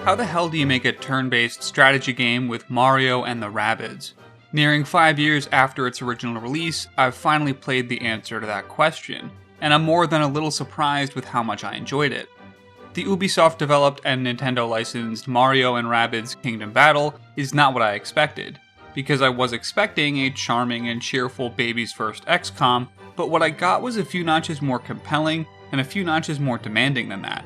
How the hell do you make a turn-based strategy game with Mario and the Rabbids? Nearing 5 years after its original release, I've finally played the answer to that question, and I'm more than a little surprised with how much I enjoyed it. The Ubisoft-developed and Nintendo-licensed Mario and Rabbids Kingdom Battle is not what I expected, because I was expecting a charming and cheerful baby's first XCOM, but what I got was a few notches more compelling and a few notches more demanding than that.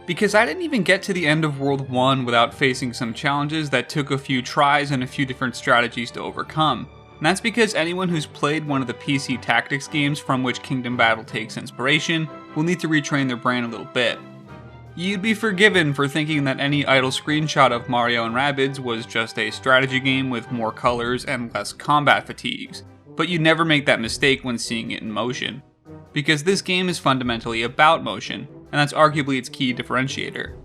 Because I didn't even get to the end of World 1 without facing some challenges that took a few tries and a few different strategies to overcome. And that's because anyone who's played one of the PC tactics games from which Kingdom Battle takes inspiration will need to retrain their brain a little bit. You'd be forgiven for thinking that any idle screenshot of Mario and Rabbids was just a strategy game with more colors and less combat fatigues, but you'd never make that mistake when seeing it in motion. Because this game is fundamentally about motion, and that's arguably its key differentiator.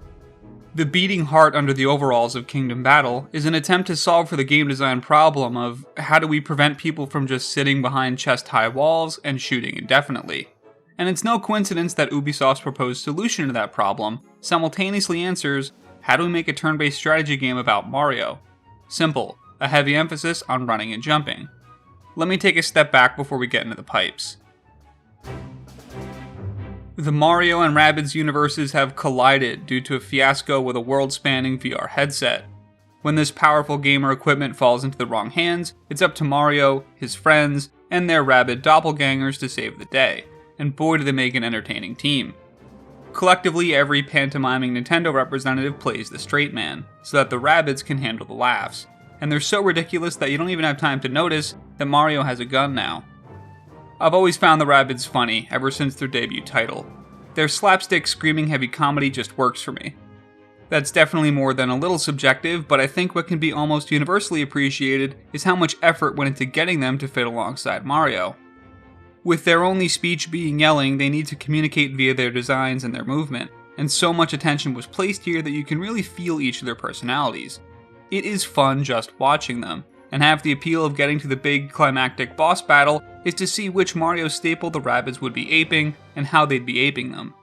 The beating heart under the overalls of Kingdom Battle is an attempt to solve for the game design problem of how do we prevent people from just sitting behind chest-high walls and shooting indefinitely. And it's no coincidence that Ubisoft's proposed solution to that problem simultaneously answers, how do we make a turn-based strategy game about Mario? Simple, a heavy emphasis on running and jumping. Let me take a step back before we get into the pipes. The Mario and Rabbids universes have collided due to a fiasco with a world-spanning VR headset. When this powerful gamer equipment falls into the wrong hands, it's up to Mario, his friends, and their Rabbid doppelgangers to save the day, and boy do they make an entertaining team. Collectively, every pantomiming Nintendo representative plays the straight man, so that the Rabbids can handle the laughs, and they're so ridiculous that you don't even have time to notice that Mario has a gun now. I've always found the Rabbids funny, ever since their debut title. Their slapstick screaming heavy comedy just works for me. That's definitely more than a little subjective, but I think what can be almost universally appreciated is how much effort went into getting them to fit alongside Mario. With their only speech being yelling, they need to communicate via their designs and their movement, and so much attention was placed here that you can really feel each of their personalities. It is fun just watching them, and half the appeal of getting to the big climactic boss battle is to see which Mario staple the Rabbids would be aping, and how they'd be aping them.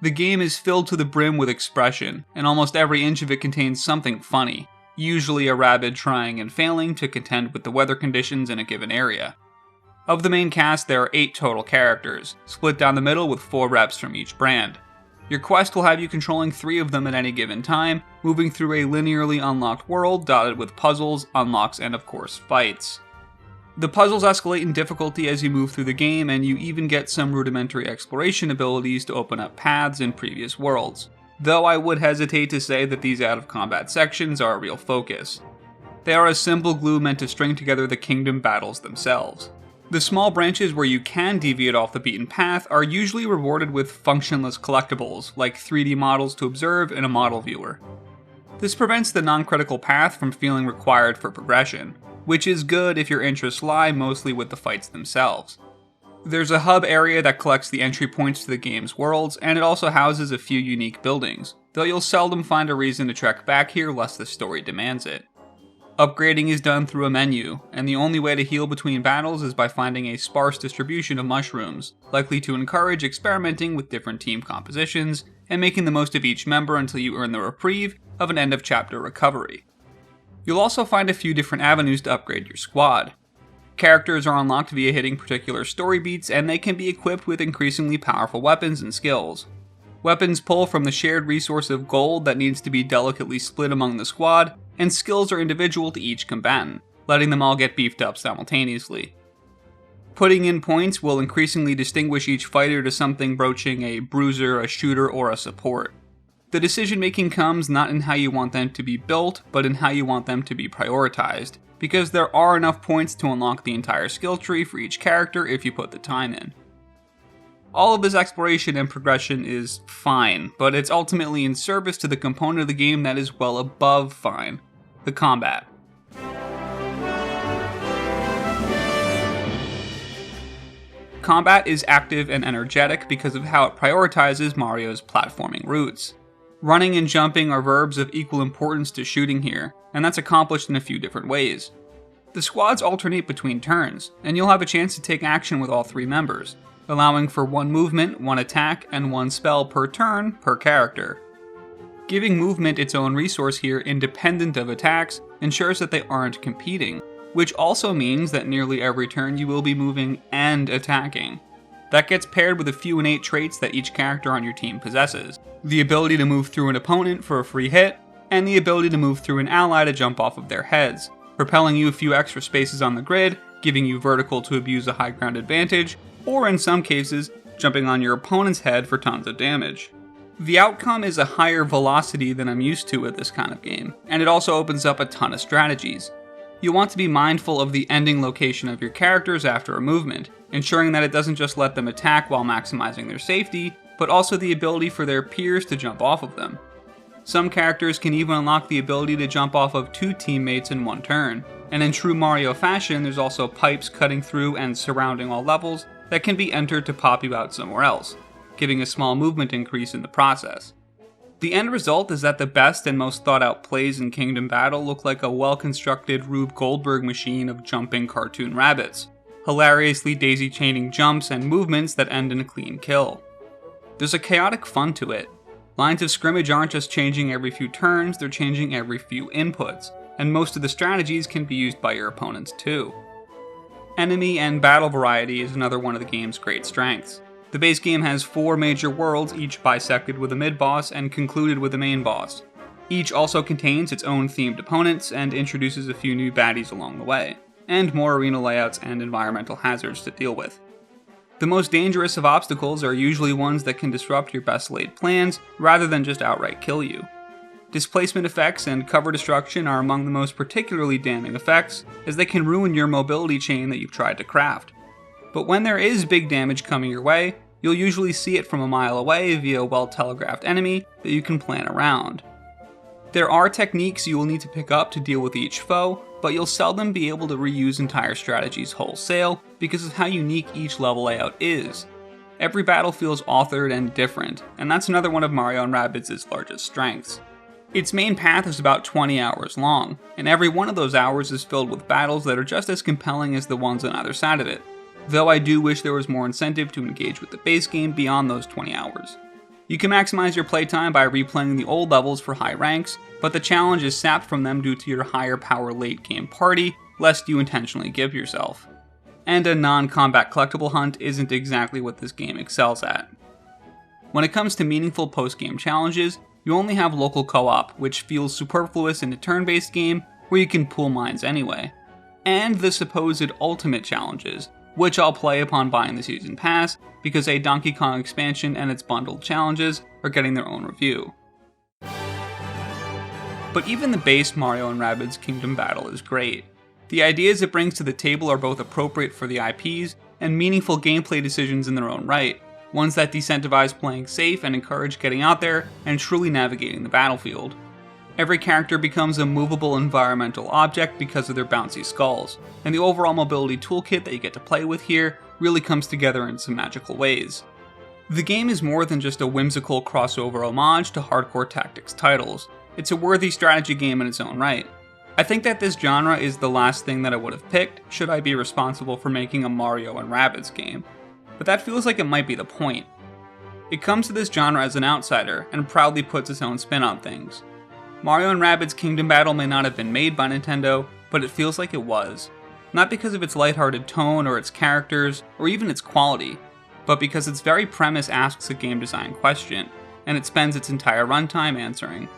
The game is filled to the brim with expression, and almost every inch of it contains something funny, usually a Rabbid trying and failing to contend with the weather conditions in a given area. Of the main cast, there are 8 total characters, split down the middle with 4 reps from each brand. Your quest will have you controlling 3 of them at any given time, moving through a linearly unlocked world dotted with puzzles, unlocks, and of course, fights. The puzzles escalate in difficulty as you move through the game, and you even get some rudimentary exploration abilities to open up paths in previous worlds, though I would hesitate to say that these out-of-combat sections are a real focus. They are a simple glue meant to string together the kingdom battles themselves. The small branches where you can deviate off the beaten path are usually rewarded with functionless collectibles, like 3D models to observe in a model viewer. This prevents the non-critical path from feeling required for progression, which is good if your interests lie mostly with the fights themselves. There's a hub area that collects the entry points to the game's worlds, and it also houses a few unique buildings, though you'll seldom find a reason to trek back here lest the story demands it. Upgrading is done through a menu, and the only way to heal between battles is by finding a sparse distribution of mushrooms, likely to encourage experimenting with different team compositions, and making the most of each member until you earn the reprieve of an end-of-chapter recovery. You'll also find a few different avenues to upgrade your squad. Characters are unlocked via hitting particular story beats, and they can be equipped with increasingly powerful weapons and skills. Weapons pull from the shared resource of gold that needs to be delicately split among the squad, and skills are individual to each combatant, letting them all get beefed up simultaneously. Putting in points will increasingly distinguish each fighter to something broaching a bruiser, a shooter, or a support. The decision making comes not in how you want them to be built, but in how you want them to be prioritized, because there are enough points to unlock the entire skill tree for each character if you put the time in. All of this exploration and progression is fine, but it's ultimately in service to the component of the game that is well above fine: the combat. Combat is active and energetic because of how it prioritizes Mario's platforming roots. Running and jumping are verbs of equal importance to shooting here, and that's accomplished in a few different ways. The squads alternate between turns, and you'll have a chance to take action with all 3 members, allowing for 1 movement, 1 attack, and 1 spell per turn per character. Giving movement its own resource here independent of attacks ensures that they aren't competing, which also means that nearly every turn you will be moving and attacking. That gets paired with a few innate traits that each character on your team possesses. The ability to move through an opponent for a free hit, and the ability to move through an ally to jump off of their heads, propelling you a few extra spaces on the grid, giving you vertical to abuse a high ground advantage, or in some cases, jumping on your opponent's head for tons of damage. The outcome is a higher velocity than I'm used to with this kind of game, and it also opens up a ton of strategies. You'll want to be mindful of the ending location of your characters after a movement, ensuring that it doesn't just let them attack while maximizing their safety, but also the ability for their peers to jump off of them. Some characters can even unlock the ability to jump off of 2 teammates in one turn, and in true Mario fashion, there's also pipes cutting through and surrounding all levels that can be entered to pop you out somewhere else, giving a small movement increase in the process. The end result is that the best and most thought out plays in Kingdom Battle look like a well-constructed Rube Goldberg machine of jumping cartoon rabbits, hilariously daisy-chaining jumps and movements that end in a clean kill. There's a chaotic fun to it. Lines of scrimmage aren't just changing every few turns, they're changing every few inputs, and most of the strategies can be used by your opponents too. Enemy and battle variety is another one of the game's great strengths. The base game has 4 major worlds, each bisected with a mid-boss and concluded with a main boss. Each also contains its own themed opponents and introduces a few new baddies along the way, and more arena layouts and environmental hazards to deal with. The most dangerous of obstacles are usually ones that can disrupt your best laid plans rather than just outright kill you. Displacement effects and cover destruction are among the most particularly damning effects, as they can ruin your mobility chain that you've tried to craft. But when there is big damage coming your way, you'll usually see it from a mile away via a well-telegraphed enemy that you can plan around. There are techniques you will need to pick up to deal with each foe, but you'll seldom be able to reuse entire strategies wholesale because of how unique each level layout is. Every battle feels authored and different, and that's another one of Mario & Rabbids' largest strengths. Its main path is about 20 hours long, and every one of those hours is filled with battles that are just as compelling as the ones on either side of it, though I do wish there was more incentive to engage with the base game beyond those 20 hours. You can maximize your playtime by replaying the old levels for high ranks, but the challenge is sapped from them due to your higher power late game party, lest you intentionally give yourself. And a non-combat collectible hunt isn't exactly what this game excels at. When it comes to meaningful post-game challenges, you only have local co-op, which feels superfluous in a turn-based game where you can pool mines anyway. And the supposed ultimate challenges, which I'll play upon buying the Season Pass, because a Donkey Kong expansion and its bundled challenges are getting their own review. But even the base Mario & Rabbids Kingdom Battle is great. The ideas it brings to the table are both appropriate for the IPs and meaningful gameplay decisions in their own right, ones that decentivize playing safe and encourage getting out there and truly navigating the battlefield. Every character becomes a movable environmental object because of their bouncy skulls, and the overall mobility toolkit that you get to play with here really comes together in some magical ways. The game is more than just a whimsical crossover homage to hardcore tactics titles. It's a worthy strategy game in its own right. I think that this genre is the last thing that I would have picked should I be responsible for making a Mario & Rabbids game, but that feels like it might be the point. It comes to this genre as an outsider and proudly puts its own spin on things. Mario & Rabbids Kingdom Battle may not have been made by Nintendo, but it feels like it was. Not because of its lighthearted tone or its characters, or even its quality, but because its very premise asks a game design question, and it spends its entire runtime answering.